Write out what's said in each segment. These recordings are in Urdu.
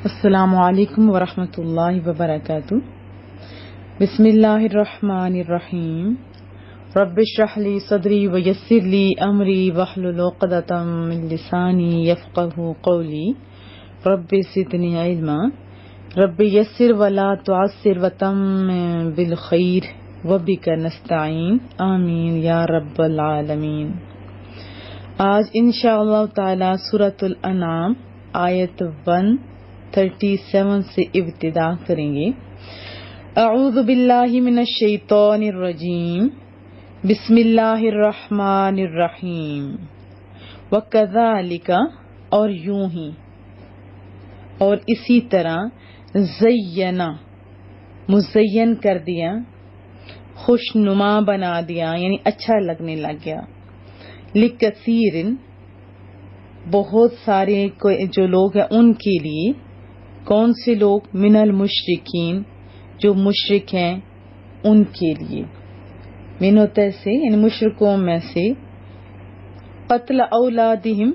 السلام علیکم ورحمۃ اللہ وبرکاتہ۔ بسم اللہ الرحمن الرحیم۔ رب اشرح لی صدری ویسر لی امری واحلل عقدۃ من لسانی یفقہوا قولی۔ رب زدنی علما، رب یسر ولا تعسر وتمم بالخیر وبک نستعین، آمین یا رب العالمین۔ آج انشاءاللہ تعالی سورۃ الانعام آیت 137 سے ابتدا کریں گے۔ اعوذ باللہ من الشیطان الرجیم، بسم اللہ الرحمن الرحیم۔ وَكَذَلِكَ، اور یوں ہی، اور اسی طرح، زینا، مزین کر دیا، خوش نما بنا دیا، یعنی اچھا لگنے لگ گیا، لِكَثِيرٍ، بہت سارے جو لوگ ہیں ان کے لیے۔ کون سے لوگ؟ من المشرکین، جو مشرک ہیں ان کے لیے۔ من ہوتا ہے سے، یعنی مشرکوں میں سے۔ قتل اولادہم،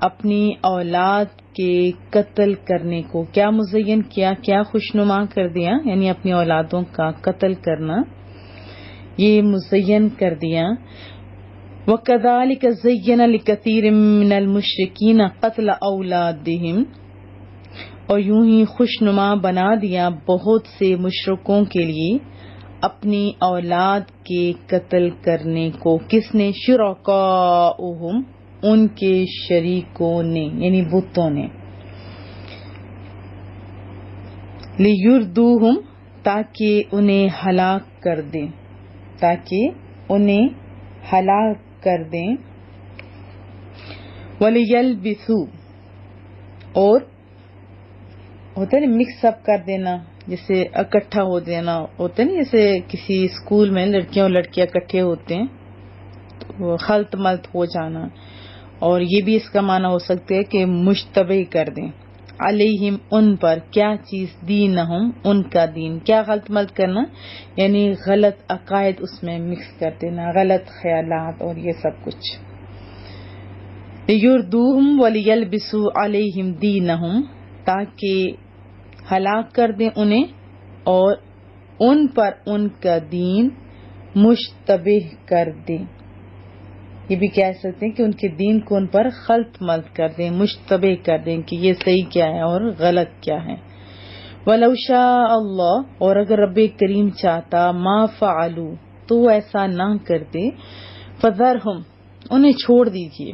اپنی اولاد کے قتل کرنے کو کیا مزین کیا، کیا خوشنما کر دیا، یعنی اپنی اولادوں کا قتل کرنا، یہ مزین کر دیا۔ وَكَذَلِكَ زَيَّنَ لِكَثِيرٍ مِّنَ الْمُشْرِكِينَ قَتْلَ أَوْلَادِهِمْ، اور یوں ہی خوشنما بنا دیا بہت سے مشرکوں کے لیے اپنی اولاد کے قتل کرنے کو۔ کس نے؟ شُرَكَاؤُهُمْ، ان کے شریکوں نے، یعنی بتوں نے۔ لِيُرْدُوهُمْ، تاکہ انہیں ہلاک کر دیں، تاکہ انہیں ہلاک کر دیں۔ وَلِيَلْبِثُوا، اور ہوتا ہے نا مکس اپ کر دینا، جیسے اکٹھا ہو دینا ہوتا ہے نا، جیسے کسی اسکول میں لڑکیاں اور لڑکیاں اکٹھے ہوتے ہیں تو خلط ملط ہو جانا، اور یہ بھی اس کا معنی ہو سکتا ہے کہ مشتبہ کر دیں۔ علیہم، ان پر، کیا چیز؟ دینہم، ان کا دین۔ کیا غلط ملط کرنا؟ یعنی غلط عقائد اس میں مکس کر دینا، غلط خیالات اور یہ سب کچھ۔ لیردوہم ولیلبسوا علیہم دینہم، تاکہ ہلاک کر دیں انہیں اور ان پر ان کا دین مشتبہ کر دیں۔ یہ بھی کہہ سکتے ہیں کہ ان کے دین کو ان پر خلط ملط کر دیں، مشتبہ کر دیں کہ یہ صحیح کیا ہے اور غلط کیا ہے۔ وَلَوْ شَاءَ اللَّهُ، اور اگر رب کریم چاہتا، مَا فَعَلُوا، تو وہ ایسا نہ کرتے۔ فَذَرْهُمْ، انہیں چھوڑ دیجئے،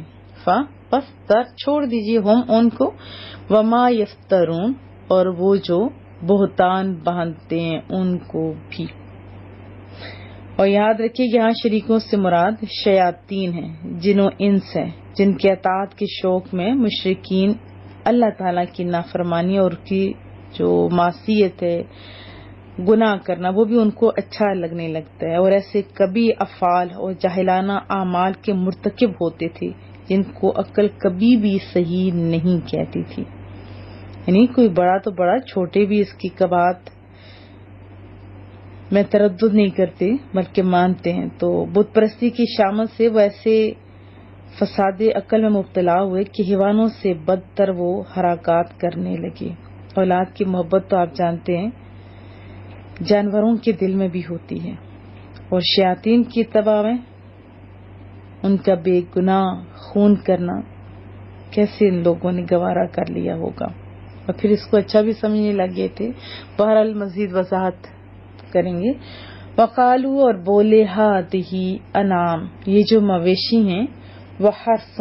پس در چھوڑ دیجئے، ہم ان کو، وَمَا يَفْتَرُونَ، اور وہ جو بہتان باندھتے ہیں ان کو بھی۔ اور یاد رکھیے یہاں شریکوں سے مراد شیاطین ہیں، جن و انس ہیں، جن کے اطاعت کے شوق میں مشرکین اللہ تعالیٰ کی نافرمانی اور کی جو معصیت ہے، گناہ کرنا، وہ بھی ان کو اچھا لگنے لگتا ہے، اور ایسے کبھی افعال اور جاہلانہ اعمال کے مرتکب ہوتے تھے جن کو عقل کبھی بھی صحیح نہیں کہتی تھی۔ یعنی کوئی بڑا تو بڑا، چھوٹے بھی اس کی قباحت میں تردد نہیں کرتے بلکہ مانتے ہیں۔ تو بت پرستی کی شامت سے وہ ایسے فساد عقل میں مبتلا ہوئے کہ حیوانوں سے بدتر وہ حرکات کرنے لگے۔ اولاد کی محبت تو آپ جانتے ہیں جانوروں کے دل میں بھی ہوتی ہے، اور شیاطین کی اتباع میں ان کا بے گناہ خون کرنا کیسے ان لوگوں نے گوارا کر لیا ہوگا، اور پھر اس کو اچھا بھی سمجھنے لگے تھے۔ بہرحال مزید وضاحت کریں گے۔ وقالو، اور بولے، ہذہ انعام، یہ جو مویشی ہیں، وحرث،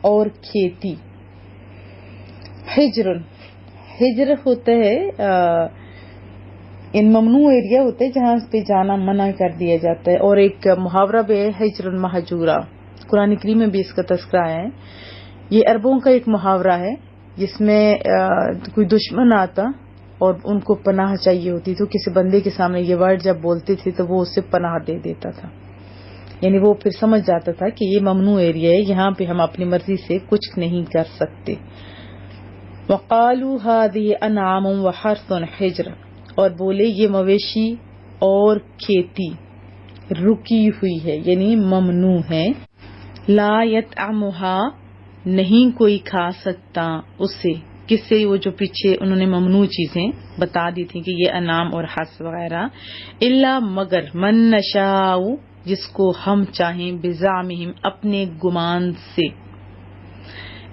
اور کھیتی۔ حجر، حجر ہوتا ہے ان ممنوع ایریا ہوتا ہے جہاں پہ جانا منع کر دیا جاتا ہے، اور ایک محاورہ بھی ہے حجر المہجورہ، قرآن کریم میں بھی اس کا تذکرہ ہے۔ یہ عربوں کا ایک محاورہ ہے جس میں کوئی دشمن آتا اور ان کو پناہ چاہیے ہوتی تو کسی بندے کے سامنے یہ ورڈ جب بولتے تھے تو وہ اسے پناہ دے دیتا تھا، یعنی وہ پھر سمجھ جاتا تھا کہ یہ ممنوع ایریا ہے، یہاں پہ ہم اپنی مرضی سے کچھ نہیں کر سکتے۔ وقالوا هذه انعام وحرث حجر، اور بولے یہ مویشی اور کھیتی رکی ہوئی ہے، یعنی ممنوع ہے۔ لا یطعمها، نہیں کوئی کھا سکتا اسے، قصے وہ جو پیچھے انہوں نے ممنوع چیزیں بتا دی تھیں کہ یہ انعام اور حس وغیرہ، الا مگر من نشاء جس کو ہم چاہیں، بزعمہم اپنے گمان سے،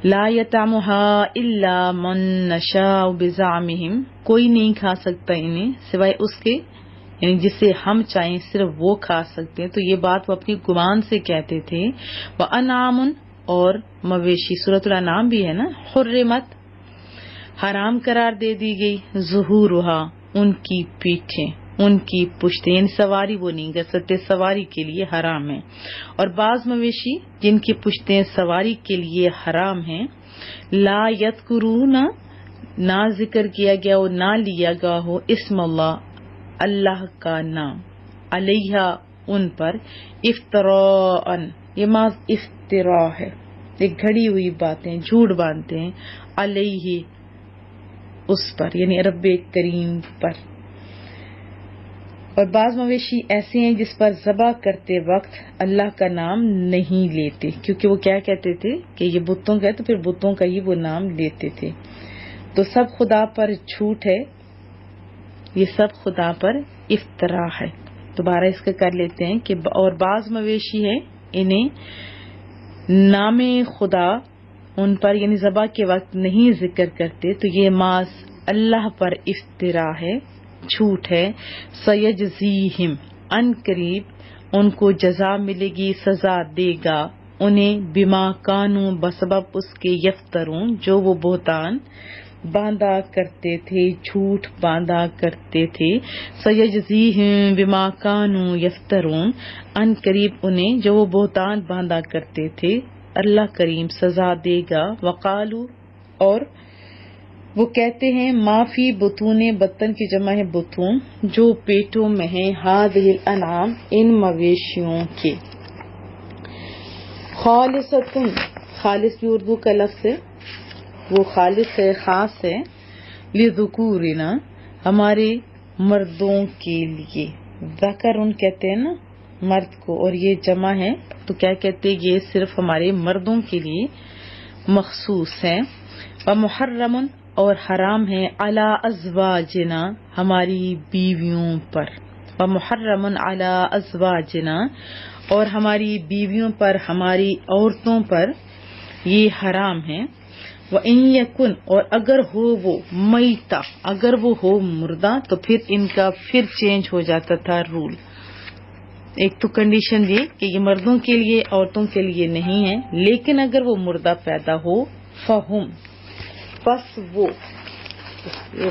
لا یطعمها الا من نشاء بزعمہم کوئی نہیں کھا سکتا انہیں سوائے اس کے، یعنی جسے ہم چاہیں صرف وہ کھا سکتے ہیں، تو یہ بات وہ اپنی گمان سے کہتے تھے۔ وانعام اور مویشی، سورۃ الانعام بھی ہے نا، حرمت حرام قرار دے دی گئی، ظہورھا ان کی پیٹھیں، ان کی پشتیں، یعنی سواری وہ نہیں کر سکتے، سواری کے لیے حرام ہے۔ اور بعض مویشی جن کی پشتیں سواری کے لیے حرام ہیں، لا یذکرون نہ ذکر کیا گیا ہو، نہ لیا گیا ہو اسم اللہ، اللہ کا نام، علیہ ان پر، افتراء یہ محض افتراء ہے، یہ گھڑی ہوئی باتیں، جھوٹ باندھتے ہیں، علیہ اس پر یعنی رب کریم پر۔ اور بعض مویشی ایسے ہیں جس پر ذبح کرتے وقت اللہ کا نام نہیں لیتے، کیونکہ وہ کیا کہتے تھے کہ یہ بتوں کا ہے، تو پھر بتوں کا ہی وہ نام لیتے تھے۔ تو سب خدا پر جھوٹ ہے، یہ سب خدا پر افتراء ہے۔ دوبارہ اس کا کر لیتے ہیں کہ اور بعض مویشی ہے انہیں نام خدا ان پر یعنی ذبح کے وقت نہیں ذکر کرتے، تو یہ محض اللہ پر افتراء ہے، جھوٹ ہے۔ سیجزیہم ان قریب ان کو جزا ملے گی، سزا دے گا انہیں، بما کانوا بسبب اس کے، یفترون جو وہ بہتان باندھا کرتے تھے، جھوٹ باندھا کرتے تھے۔ سیجزیہم بما کانوا یفترون ان قریب انہیں جو وہ بہتان باندھا کرتے تھے اللہ کریم سزا دے گا۔ وقالو اور وہ کہتے ہیں، ما فی بطون، بطن کی جمع ہے بطون، جو پیٹوں میں ہیں، ہذہ الانعام ان مویشیوں کے، خالصۃ خالص بھی اردو کا لفظ ہے، وہ خالص ہے، خاص ہے، لذکورنا ہمارے مردوں کے لیے، ذکرن کہتے ہیں نا مرد کو، اور یہ جمع ہے تو کیا کہتے ہیں، یہ صرف ہمارے مردوں کے لیے مخصوص ہے۔ ومحرم اور حرام ہے، علی ازواجنا ہماری بیویوں پر، ومحرم علی ازواجنا اور ہماری بیویوں پر، ہماری عورتوں پر یہ حرام ہے۔ وَإِن يَكُنْ اور اگر ہو وہ میتہ، اگر وہ ہو مردہ، تو پھر ان کا پھر چینج ہو جاتا تھا رول۔ ایک تو کنڈیشن یہ کہ یہ مردوں کے لیے عورتوں کے لیے نہیں ہے، لیکن اگر وہ مردہ پیدا ہو، فہم پس وہ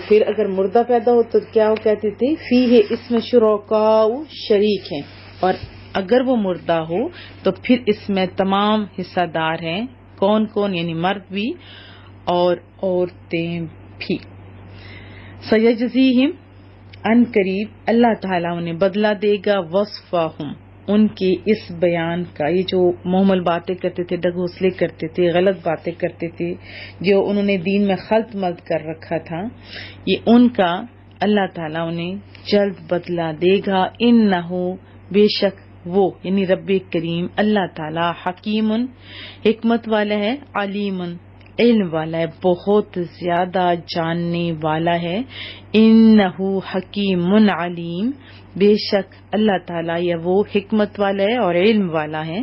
پھر اگر مردہ پیدا ہو تو کیا وہ کہتے تھے، فیہ اس میں شرکاء شریک ہیں، اور اگر وہ مردہ ہو تو پھر اس میں تمام حصہ دار ہیں، کون کون، یعنی مرد بھی اور عورتیں بھی۔ سیجزیہم ان قریب اللہ تعالیٰ انہیں بدلہ دے گا، وصفہم ان کے اس بیان کا، یہ جو محمل باتیں کرتے تھے، ڈگوسلے کرتے تھے، غلط باتیں کرتے تھے، جو انہوں نے دین میں خلط ملط کر رکھا تھا، یہ ان کا اللہ تعالیٰ انہیں جلد بدلہ دے گا۔ انہو بے شک وہ یعنی رب کریم اللہ تعالیٰ، حکیم حکمت والا ہے، علیم علم والا ہے، بہت زیادہ جاننے والا ہے۔ انہو حکیم علیم بے شک اللہ تعالیٰ یا وہ حکمت والا ہے اور علم والا ہے۔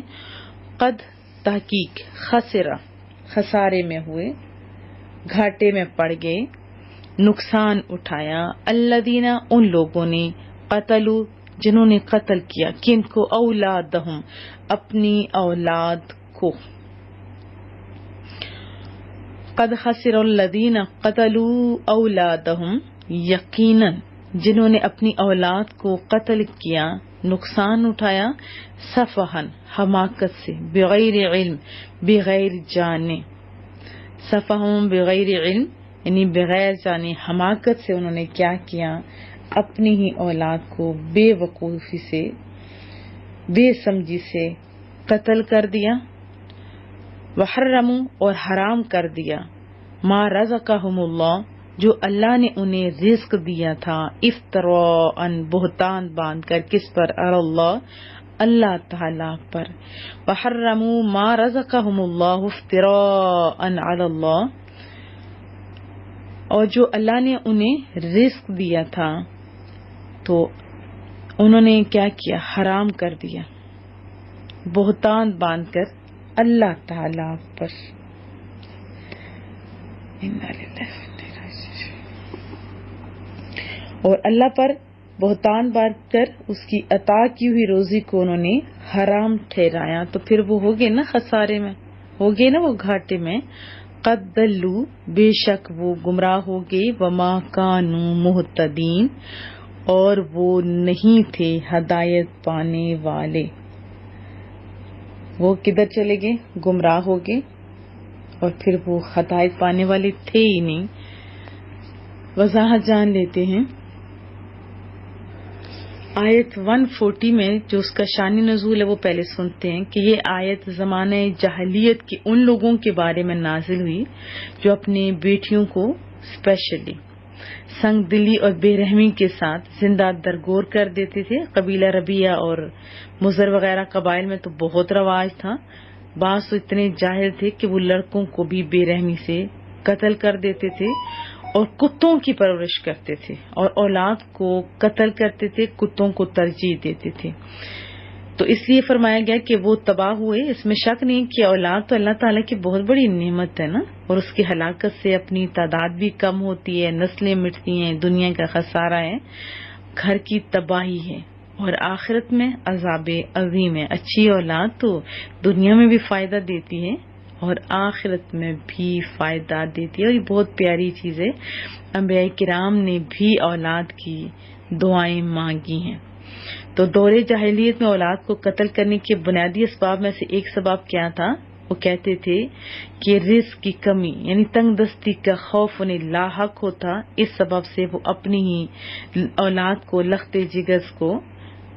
قد تحقیق خسرہ خسارے میں ہوئے، گھاٹے میں پڑ گئے، نقصان اٹھایا، الذین ان لوگوں نے، قتلوا جنہوں نے قتل کیا، کن کو، اولادہم اپنی اولاد کو، قد خسر الذین قتلوا اولادہم یقیناً جنہوں نے اپنی اولاد کو قتل کیا، نقصان اٹھایا، سفہن حماقت سے، بغیر علم بغیر جانے، سفہم بغیر علم یعنی بغیر جانے، حماقت سے انہوں نے کیا کیا، اپنی ہی اولاد کو بے وقوفی سے، بے سمجھی سے قتل کر دیا۔ وحرموا اور حرام کر دیا، ما رزقہم اللہ جو اللہ نے انہیں رزق دیا تھا، افتراء بہتان باندھ کر، کس پر، اللہ اللہ تعالی پر۔ وحرموا ما رزقہم اللہ افتراء علی اللہ اور جو اللہ نے انہیں رزق دیا تھا تو انہوں نے کیا کیا؟ حرام کر دیا، بہتان باندھ کر اللہ تعالی پر۔ اور اللہ پر بہتان باندھ کر اس کی عطا کی ہوئی روزی کو انہوں نے حرام ٹھہرایا، تو پھر وہ ہو گئے نا خسارے میں، ہو گئے نا وہ گھاٹے میں۔ قد دلوا، بے شک وہ گمراہ ہو گئے، وما کانوا مہتدین، اور وہ نہیں تھے ہدایت پانے والے۔ وہ کدھر چلے گئے؟ گمراہ ہو گئے، اور پھر وہ ہدایت پانے والے تھے ہی نہیں۔ وضاحت جان لیتے ہیں۔ آیت 140 میں جو اس کا شان نزول ہے وہ پہلے سنتے ہیں کہ یہ آیت زمانہ جاہلیت کے ان لوگوں کے بارے میں نازل ہوئی جو اپنے بیٹیوں کو اسپیشلی سنگ دلی اور بے رحمی کے ساتھ زندہ درگور کر دیتے تھے۔ قبیلہ ربیہ اور مضر وغیرہ قبائل میں تو بہت رواج تھا۔ بعض تو اتنے جاہل تھے کہ وہ لڑکوں کو بھی بے رحمی سے قتل کر دیتے تھے اور کتوں کی پرورش کرتے تھے، اور اولاد کو قتل کرتے تھے، کتوں کو ترجیح دیتے تھے۔ تو اس لیے فرمایا گیا کہ وہ تباہ ہوئے۔ اس میں شک نہیں کہ اولاد تو اللہ تعالیٰ کی بہت بڑی نعمت ہے نا، اور اس کی ہلاکت سے اپنی تعداد بھی کم ہوتی ہے، نسلیں مٹتی ہیں، دنیا کا خسارہ ہے، گھر کی تباہی ہے، اور آخرت میں عذاب عظیم ہے۔ اچھی اولاد تو دنیا میں بھی فائدہ دیتی ہے اور آخرت میں بھی فائدہ دیتی ہے، اور یہ بہت پیاری چیز ہے۔ انبیاء کرام نے بھی اولاد کی دعائیں مانگی ہیں۔ تو دور جاہلیت میں اولاد کو قتل کرنے کے بنیادی اسباب میں سے ایک سبب کیا تھا؟ وہ کہتے تھے کہ رزق کی کمی یعنی تنگ دستی کا خوف انہیں لاحق ہوتا، اس سبب سے وہ اپنی ہی اولاد کو، لخت جگز کو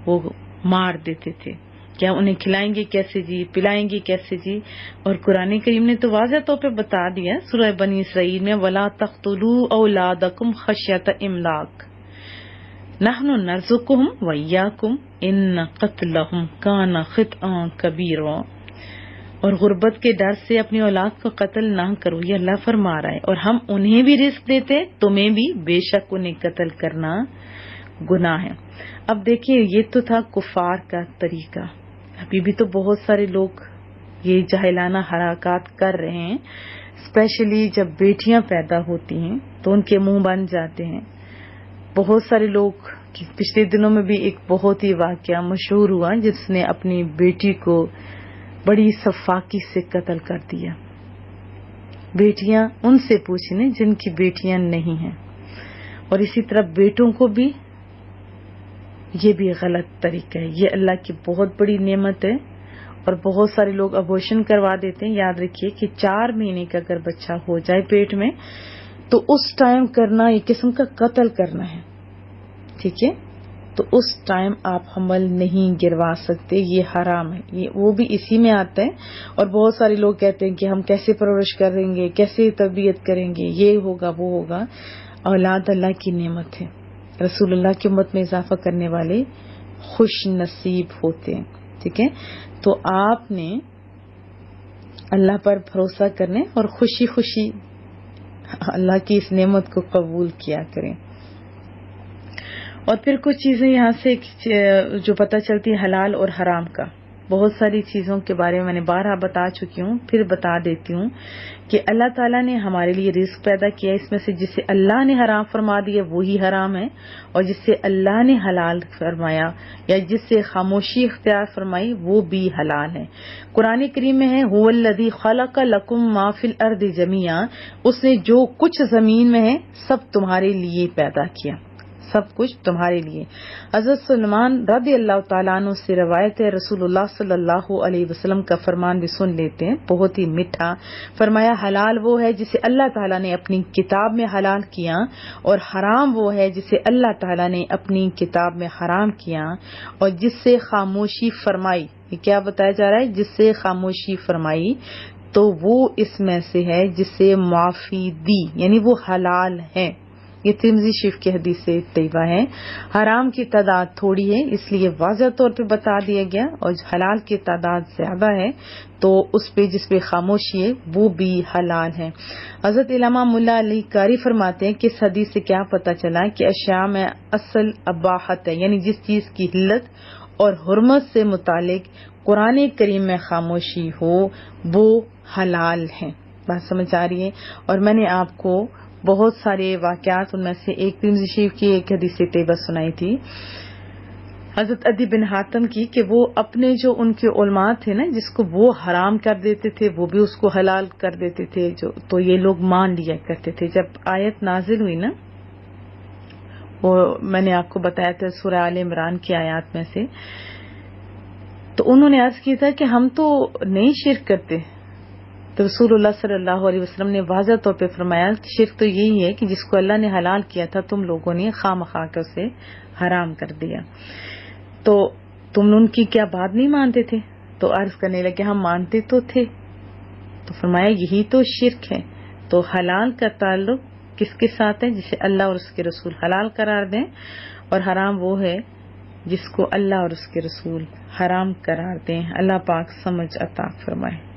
وہ مار دیتے تھے۔ کیا انہیں کھلائیں گے کیسے جی، پلائیں گے کیسے جی؟ اور قرآن کریم نے تو واضح طور پہ بتا دیا سورہ بنی اسرائیل میں، وَلَا تَقْتُلُوا أَوْلَادَكُمْ خَشْيَةَ إِمْلَاقٍ نَحْنُ نَرْزُقُهُمْ وَإِيَّاكُمْ إِنَّ قَتْلَهُمْ كَانَ خِطْئًا كَبِيرًا۔ اور غربت کے ڈر سے اپنی اولاد کو قتل نہ کرو، یہ اللہ فرما رہا ہے، اور ہم انہیں بھی رزق دیتے، تمہیں بھی، بے شک انہیں قتل کرنا گناہ ہے۔ اب دیکھیے یہ تو تھا کفار کا طریقہ، ابھی بھی تو بہت سارے لوگ یہ جاہلانہ حرکات کر رہے ہیں، اسپیشلی جب بیٹیاں پیدا ہوتی ہیں تو ان کے منہ بن جاتے ہیں۔ بہت سارے لوگ، پچھلے دنوں میں بھی ایک بہت ہی واقعہ مشہور ہوا جس نے اپنی بیٹی کو بڑی سفاکی سے قتل کر دیا۔ بیٹیاں ان سے پوچھیں جن کی بیٹیاں نہیں ہیں، اور اسی طرح بیٹوں کو بھی، یہ بھی غلط طریقہ ہے۔ یہ اللہ کی بہت بڑی نعمت ہے، اور بہت سارے لوگ ابورشن کروا دیتے ہیں۔ یاد رکھیے کہ 4 مہینے کا اگر بچہ ہو جائے پیٹ میں تو اس ٹائم کرنا ایک قسم کا قتل کرنا ہے، ٹھیک ہے؟ تو اس ٹائم آپ حمل نہیں گروا سکتے، یہ حرام ہے، یہ وہ بھی اسی میں آتا ہے۔ اور بہت سارے لوگ کہتے ہیں کہ ہم کیسے پرورش کریں گے، کیسے تربیت کریں گے، یہ ہوگا وہ ہوگا۔ اولاد اللہ کی نعمت ہے، رسول اللہ کی امت میں اضافہ کرنے والے خوش نصیب ہوتے ہیں، ٹھیک ہے؟ تو آپ نے اللہ پر بھروسہ کرنے اور خوشی خوشی اللہ کی اس نعمت کو قبول کیا کریں۔ اور پھر کچھ چیزیں یہاں سے جو پتہ چلتی ہے حلال اور حرام کا، بہت ساری چیزوں کے بارے میں نے بارہا بتا چکی ہوں، پھر بتا دیتی ہوں کہ اللہ تعالیٰ نے ہمارے لیے رزق پیدا کیا، اس میں سے جسے اللہ نے حرام فرما دیا وہی حرام ہے، اور جسے اللہ نے حلال فرمایا یا جس سے خاموشی اختیار فرمائی وہ بھی حلال ہے۔ قرآن کریم میں ہے هو الذی خلق لکم ما فی الارض جمیعا، اس نے جو کچھ زمین میں ہے سب تمہارے لیے پیدا کیا، سب کچھ تمہارے لیے۔ حضرت سلمان رضی اللہ تعالیٰ عنہ سے روایت ہے، رسول اللہ صلی اللہ علیہ وسلم کا فرمان بھی سن لیتے ہیں، بہت ہی میٹھا۔ فرمایا حلال وہ ہے جسے اللہ تعالیٰ نے اپنی کتاب میں حلال کیا، اور حرام وہ ہے جسے اللہ تعالیٰ نے اپنی کتاب میں حرام کیا اور جس سے خاموشی فرمائی۔ یہ کیا بتایا جا رہا ہے؟ جس سے خاموشی فرمائی، تو وہ اس میں سے ہے جسے معافی دی، یعنی وہ حلال ہے۔ یہ ترمذی شریف کی حدیث طیبہ ہے. حرام کی تعداد تھوڑی ہے اس لیے واضح طور پہ بتا دیا گیا، اور حلال کی تعداد زیادہ ہے تو اس پہ جس پہ خاموشی ہے وہ بھی حلال ہے. حضرت علامہ ملا علی قاری فرماتے ہیں کہ اس حدیث سے کیا پتہ چلا کہ اشیاء میں اصل اباحت ہے، یعنی جس چیز کی حلت اور حرمت سے متعلق قرآن کریم میں خاموشی ہو وہ حلال ہے. بات سمجھ آ رہی ہے؟ اور میں نے آپ کو بہت سارے واقعات، ان میں سے ایک ترمذی شریف کی ایک حدیث طیبہ سنائی تھی حضرت عدی بن حاتم کی، کہ وہ اپنے جو ان کے علماء تھے نا جس کو وہ حرام کر دیتے تھے وہ بھی اس کو حلال کر دیتے تھے، تو یہ لوگ مان لیا کرتے تھے. جب آیت نازل ہوئی نا، وہ میں نے آپ کو بتایا تھا سورہ آل عمران کی آیات میں سے، تو انہوں نے عرض کیا تھا کہ ہم تو نہیں شرک کرتے. تو رسول اللہ صلی اللہ علیہ وسلم نے واضح طور پہ فرمایا شرک تو یہی ہے کہ جس کو اللہ نے حلال کیا تھا تم لوگوں نے خواہ مخواہ کر اسے حرام کر دیا. تو تم ان کی کیا بات نہیں مانتے تھے؟ تو عرض کرنے لگے ہم مانتے تو تھے. تو فرمایا یہی تو شرک ہے. تو حلال کا تعلق کس کے ساتھ ہے؟ جسے اللہ اور اس کے رسول حلال قرار دیں، اور حرام وہ ہے جس کو اللہ اور اس کے رسول حرام قرار دیں. اللہ پاک سمجھ عطا فرمائے.